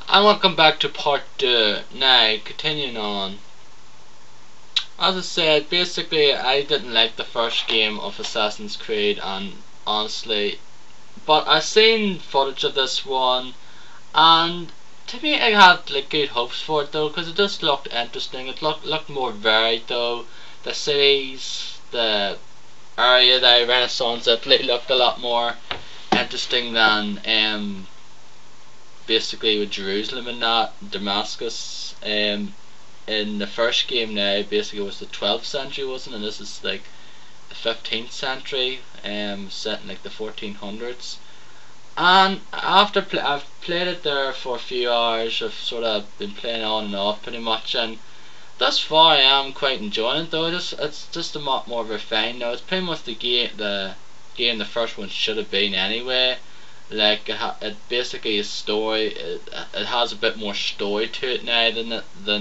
And welcome back to part 2. Now, continuing on. As I said, basically I didn't like the first game of Assassin's Creed, and honestly, but I seen footage of this one, and to me I had like good hopes for it though, because it just looked interesting. It looked more varied though. The cities, the area, the Renaissance Italy looked a lot more interesting than basically with Jerusalem and that Damascus. In the first game now, basically it was the 12th century, wasn't it? And this is like the 15th century, set in like the 1400s. And after I've played it there for a few hours, I've sort of been playing on and off pretty much, and thus far I am quite enjoying it though. It's just a lot more refined now. It's pretty much the game the first one should have been anyway. Like it basically is story. It has a bit more story to it now than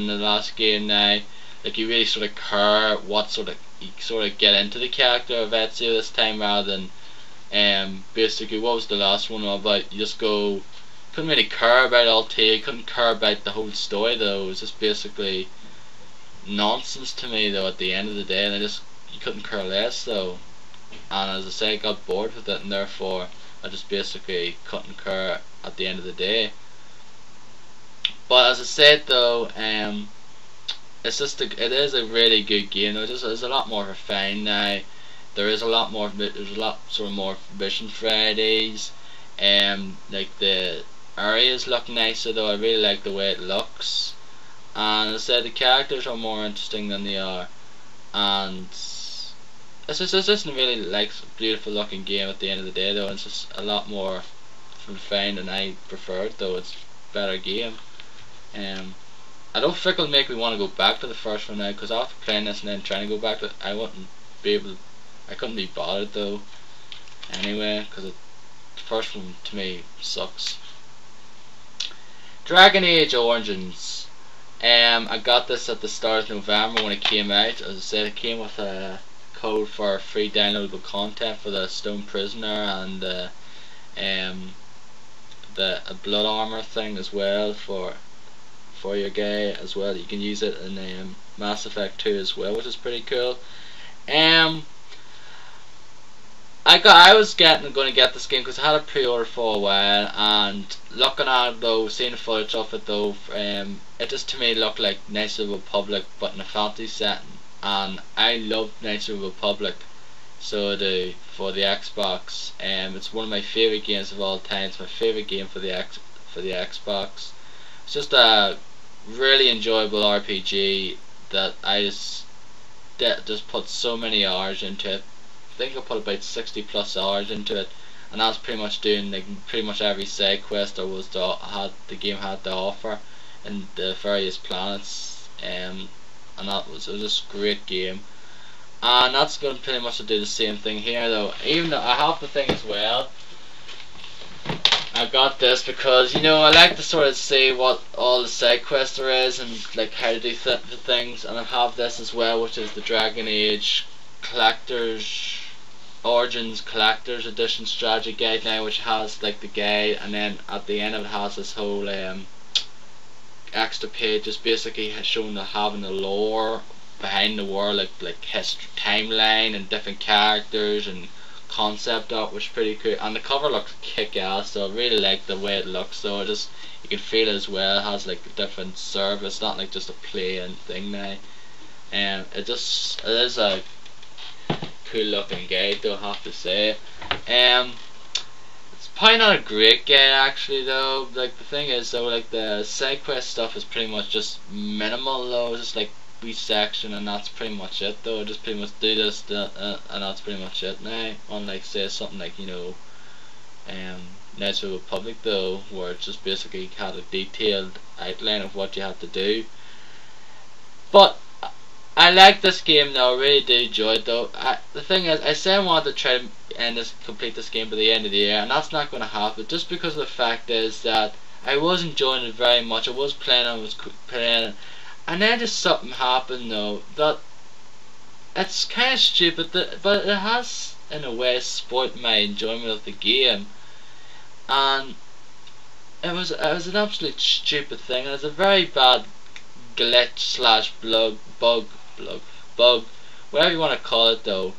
the last game now. Like you really sort of care what you sort of get into the character of Ezio this time, rather than basically what was the last one about. You just go, couldn't really care about Altair, couldn't care about the whole story though. It was just basically nonsense to me though at the end of the day, and you couldn't care less though. And as I say, I got bored with it, and therefore I just basically couldn't care at the end of the day. But as I said though, it is a really good game. There's a lot more refined now. There's a lot sort of more vision Fridays. Like the areas look nicer though. I really like the way it looks. And as I said, the characters are more interesting than they are. And it's just a really like beautiful looking game at the end of the day though. It's just a lot more refined, and I prefer it though. It's a better game. I don't think it'll make me want to go back to the first one now, because after playing this and then trying to go back to it, I couldn't be bothered though anyway, because the first one to me sucks. Dragon Age Origins. I got this at the start of November when it came out. As I said, it came with a code for free downloadable content for the Stone Prisoner and the blood armor thing as well for your guy as well. You can use it in Mass Effect 2 as well, which is pretty cool. I was going to get this game because I had a pre-order for a while, and looking at it though, seeing footage of it though, it just to me looked like Knights of the Republic but in a fantasy setting, and I love Knights of the Republic, so I do, for the Xbox. It's one of my favourite games of all time. It's my favourite game for the Xbox. It's just a really enjoyable RPG that I just put so many hours into it. I think I put about 60 plus hours into it, and I was pretty much doing like pretty much every side quest the game had to offer in the various planets, and it was just a great game. And that's going to pretty much do the same thing here though. Even though I have the thing as well, I got this because I like to sort of see what all the side quests there is and like how to do the things, and I have this as well, which is the Dragon Age Origins Collector's Edition Strategy Guide now, which has like the guide, and then at the end of it has this whole extra pages basically showing having the lore behind the world, like history, timeline, and different characters and concept art, which is pretty cool. And the cover looks kick-ass, so I really like the way it looks. So you can feel it as well. It has like a different service, it's not like just a plain thing now. It is a cool looking guide though, I have to say. It's probably not a great guide actually though. Like the thing is though, like the side quest stuff is pretty much just minimal though. Just like each section, and that's pretty much it though. Just pretty much do this, and that's pretty much it now. Unlike say something like Knights of the Republic though, where it just basically had a detailed outline of what you had to do. But I like this game now, I really do enjoy it though. The thing is, I said I wanted to try to complete this game by the end of the year, and that's not going to happen, just because of the fact is that I was enjoying it very much. I was playing it, and then just something happened though that it's kind of stupid, but it has in a way spoiled my enjoyment of the game. And it was an absolute stupid thing. It was a very bad glitch slash bug, whatever you want to call it though.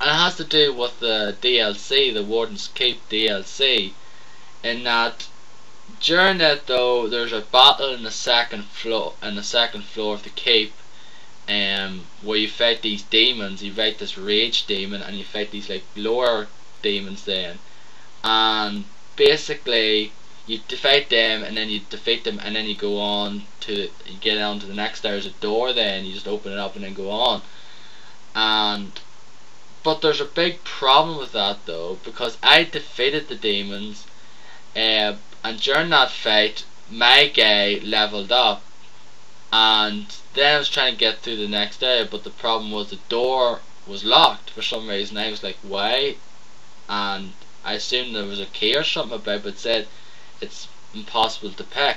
And it has to do with the DLC, the Warden's Keep DLC, in that during it though there's a battle in the second floor of the keep, where you fight these demons. You fight this rage demon and you fight these like lower demons then, and basically you defeat them and then you defeat them and then you go on to you get on to the next. There's a door, then you just open it up and then go on. And but there's a big problem with that though, because I defeated the demons, and during that fight my guy leveled up, and then I was trying to get through the next area, but the problem was the door was locked for some reason. I was like, why? And I assumed there was a key or something about it, but it said it's impossible to pick.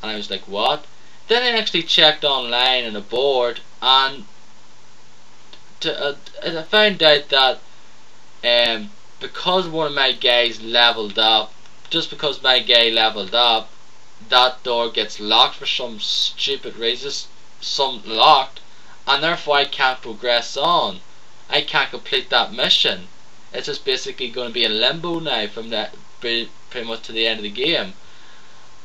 And I was like, what? Then I actually checked online on a board, and I found out that because one of my guys leveled up, just because my guy leveled up, that door gets locked for some stupid reason, some locked, and therefore I can't progress on. I can't complete that mission. It's just basically going to be in limbo now from that pretty much to the end of the game.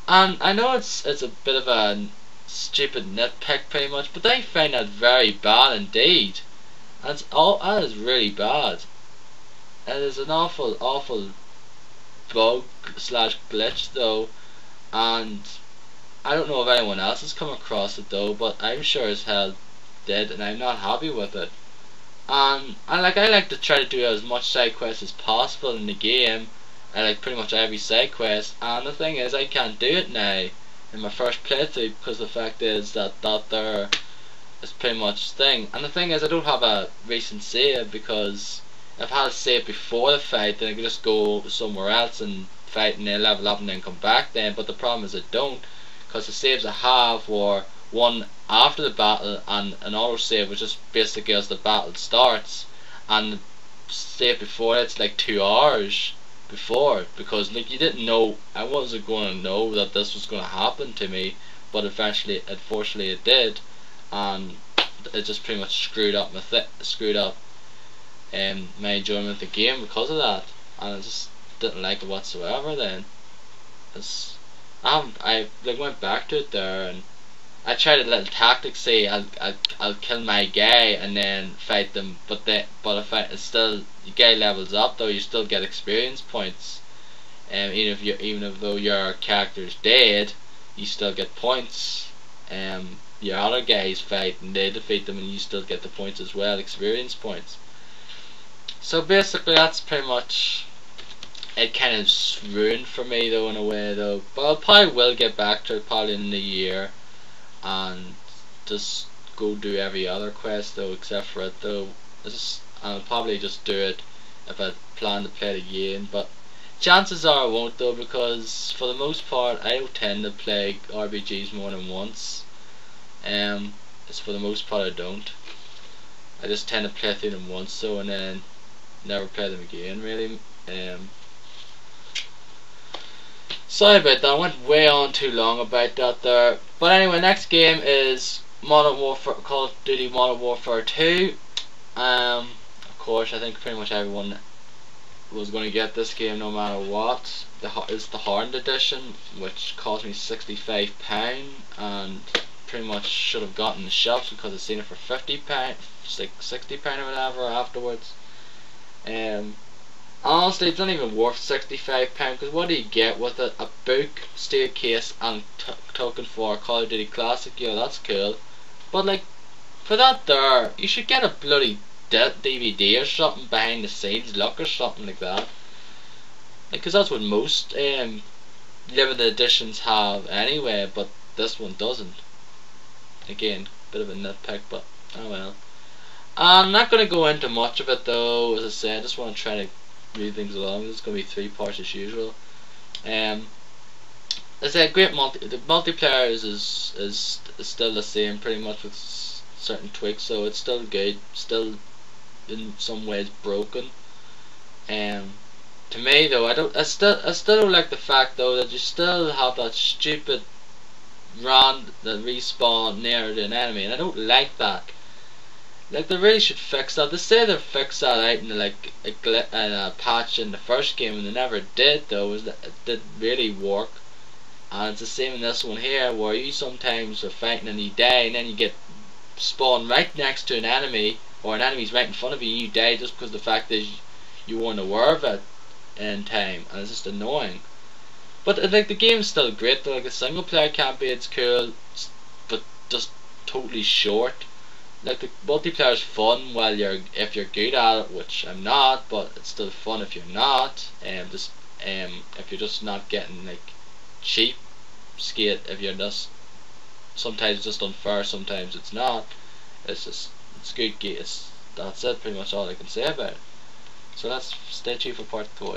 And I know it's a bit of a stupid nitpick pretty much, but I find that very bad indeed. And that is really bad. It is an awful bug slash glitch though, and I don't know if anyone else has come across it though, but I'm sure as hell did, and I'm not happy with it. And I like to try to do as much side quests as possible in the game. I like pretty much every side quest, and the thing is I can't do it now in my first playthrough, because the fact is that there is pretty much the thing. And the thing is I don't have a recent save, because if I had a save before the fight then I could just go somewhere else and fight and then level up and then come back then, but the problem is I don't, because the saves I have were one after the battle and an auto save which just basically as the battle starts, and the save before it's like 2 hours before, because like you didn't know, I wasn't going to know that this was going to happen to me, but eventually unfortunately it did, and it just pretty much screwed up my enjoyment of the game because of that, and I just didn't like it whatsoever then. I like went back to it there, and I tried a little tactic, say I'll kill my guy and then fight them, but if it's still the guy levels up though, you still get experience points, even though your character's dead, you still get points. Your other guys fight and they defeat them and you still get the points as well, experience points. So basically that's pretty much it. Kind of ruined for me though in a way though, but I probably will get back to it probably in the year and just go do every other quest though except for it though. I'll probably just do it if I plan to play it again, but chances are I won't though, because for the most part I don't tend to play RPGs more than once. It's for the most part I don't. I just tend to play through them once though and then never play them again really. Sorry about that, I went way on too long about that there. But anyway, next game is Call of Duty Modern Warfare 2. Of course, I think pretty much everyone was going to get this game no matter what. It's the Hardened Edition, which cost me £65, and pretty much should have gotten the shops because I've seen it for £50, £60 or whatever afterwards. Honestly, it's not even worth £65, because what do you get with it? A book, steel case, and token for Call of Duty Classic. Yeah, that's cool. But like, for that there, you should get a bloody DVD or something behind the scenes look or something like that. Because that's what most limited editions have anyway, but this one doesn't. Again, bit of a nitpick, but oh well. I'm not going to go into much of it though. As I said, I just want to try to read things along. It's going to be 3 parts as usual. It's a great the multiplayer is still the same pretty much with certain tweaks, so it's still good, still in some ways broken. to me though, I still don't like the fact though that you still have that stupid round that respawn near an enemy, and I don't like that. Like, they really should fix that. They say they've fixed that out in like a patch in the first game, and they never did though. It didn't really work. And it's the same in this one here, where you sometimes are fighting and you die, and then you get spawned right next to an enemy, or an enemy's right in front of you, and you die just because the fact is you weren't aware of it in time, and it's just annoying. But like, the game's still great though. Like, the single player campaign's cool, but just totally short. Like, the multiplayer's fun while if you're good at it, which I'm not, but it's still fun if you're not. If you're just not getting like cheap skate, if you're just, sometimes it's just unfair, sometimes it's not. It's good. That's it. Pretty much all I can say about it. So let's stay tuned for part 2.